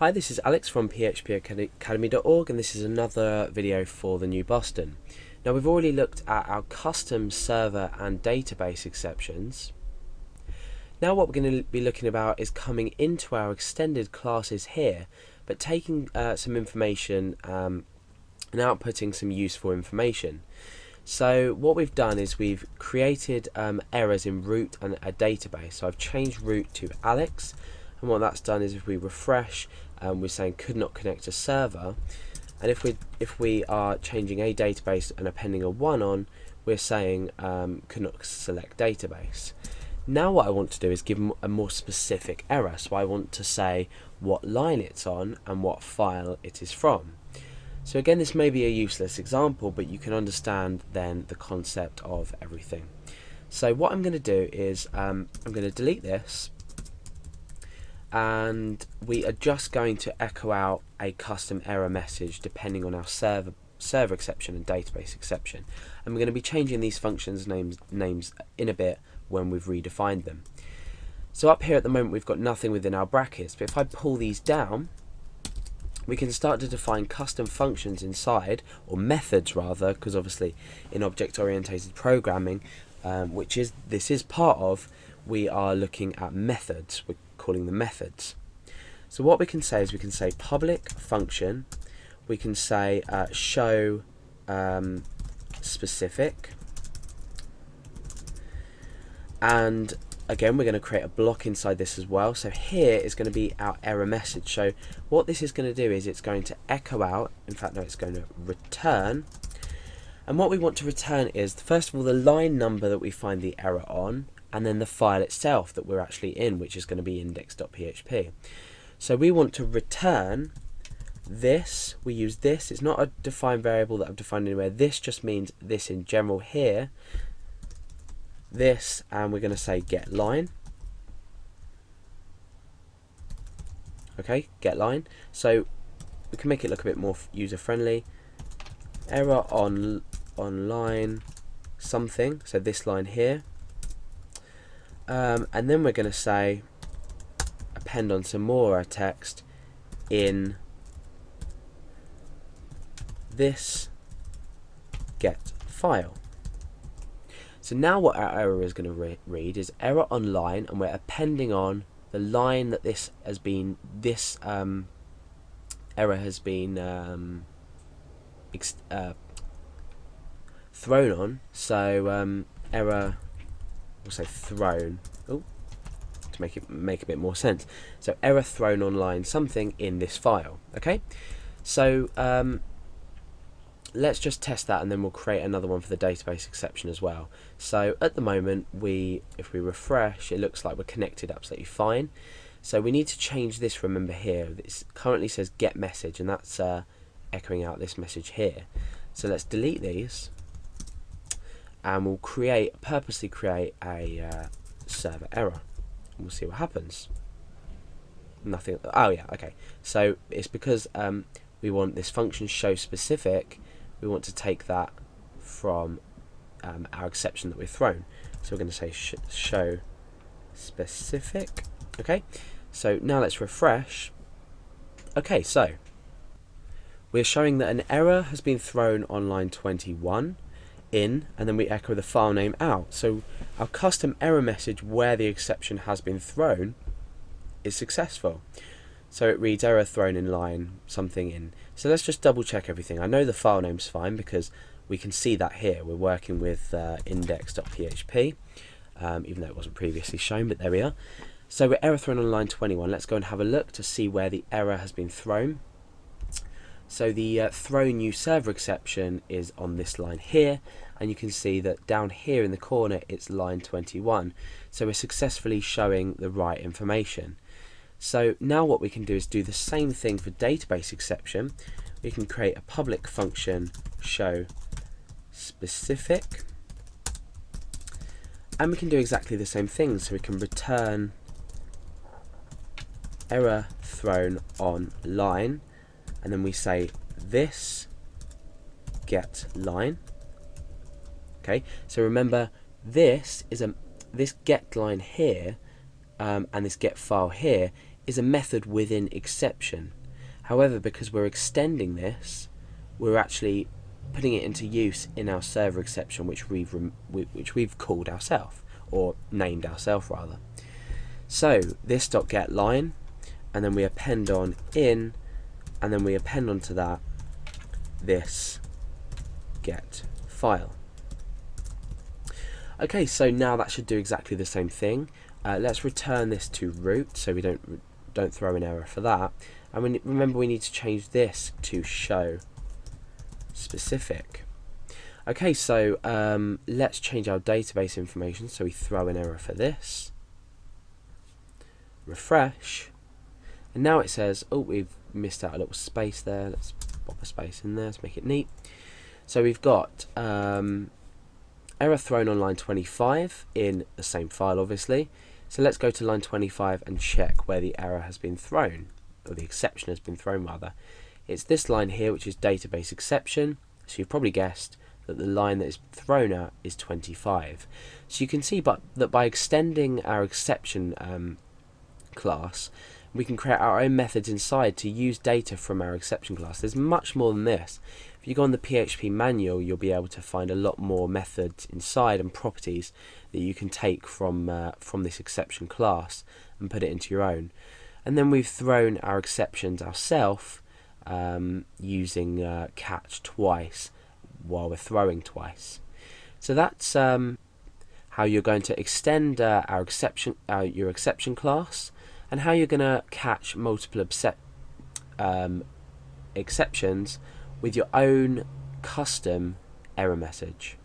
Hi, this is Alex from phpacademy.org, and this is another video for the new Boston. Now, we've already looked at our custom server and database exceptions. Now what we're going to be looking about is coming into our extended classes here, but taking some information and outputting some useful information. So what we've done is we've created errors in root and a database. So I've changed root to Alex, and what that's done is if we refresh, we're saying could not connect to server, and if we are changing a database and appending a 1 on, we're saying could not select database. Now what I want to do is give a more specific error, so I want to say what line it's on and what file it is from. So again, this may be a useless example, but you can understand then the concept of everything. So what I'm going to do is I'm going to delete this, and we are just going to echo out a custom error message depending on our server exception and database exception. And we're going to be changing these functions names in a bit when we've redefined them. So up here at the moment we've got nothing within our brackets, but if I pull these down, we can start to define custom functions inside, or methods rather, because obviously in object-oriented programming, which this is part of, we are looking at methods. We're calling them methods. So what we can say is we can say public function, we can say show specific, and again we're going to create a block inside this as well. So here is going to be our error message. So what this is going to do is it's going to echo out, in fact no, it's going to return, and what we want to return is first of all the line number that we find the error on, and then the file itself that we're actually in, which is going to be index.php. So we want to return this. We use this, it's not a defined variable that I've defined anywhere, this just means this in general here, this, and we're going to say get line. Okay, get line. So we can make it look a bit more user friendly. Error on line something, so this line here, and then we're going to say append on some more text in this get file. So now what our error is going to read is error on line, and we're appending on the line that this error has been thrown on. So error, we'll say thrown. Oh, to make a bit more sense. So error thrown on line something in this file. Okay, so let's just test that, and then we'll create another one for the database exception as well. So at the moment, if we refresh, it looks like we're connected absolutely fine. So we need to change this, remember here, this currently says get message, and that's echoing out this message here. So let's delete these, and we'll purposely create a server error. We'll see what happens. Nothing. Oh yeah, okay. So it's because we want this function show specific. We want to take that from our exception that we've thrown. So we're going to say show specific. Okay. So now let's refresh. Okay, so we're showing that an error has been thrown on line 21 in, and then we echo the file name out. So our custom error message where the exception has been thrown is successful. So it reads error thrown in line something in. So let's just double check everything. I know the file name's fine because we can see that here. We're working with index.php, even though it wasn't previously shown, but there we are. So we're error thrown on line 21. Let's go and have a look to see where the error has been thrown. So the throw new server exception is on this line here, and you can see that down here in the corner it's line 21. So we're successfully showing the right information. So now what we can do is do the same thing for database exception. We can create a public function show specific, and we can do exactly the same thing. So we can return error thrown on line, and then we say this get line. Okay, so remember this is this get line here and this get file here is a method within exception. However, because we're extending this, we're actually putting it into use in our server exception, which we've called ourselves, or named ourselves rather. So this .get line, and then we append on in, and then we append onto that this get file. Okay, so now that should do exactly the same thing. Let's return this to root, so we don't throw an error for that. And remember, we need to change this to show specific. Okay, so let's change our database information. So we throw an error for this. Refresh, and now it says, oh, we've missed out a little space there. Let's pop a space in there to make it neat. So we've got error thrown on line 25 in the same file, obviously. So let's go to line 25 and check where the error has been thrown, or the exception has been thrown rather. It's this line here, which is database exception. So you've probably guessed that the line that is thrown at is 25. So you can see that by extending our exception class, we can create our own methods inside to use data from our exception class. There's much more than this. If you go on the PHP manual, you'll be able to find a lot more methods inside and properties that you can take from this exception class and put it into your own. And then we've thrown our exceptions ourselves using catch twice while we're throwing twice. So that's how you're going to extend your exception class, and how you're going to catch multiple exceptions with your own custom error message.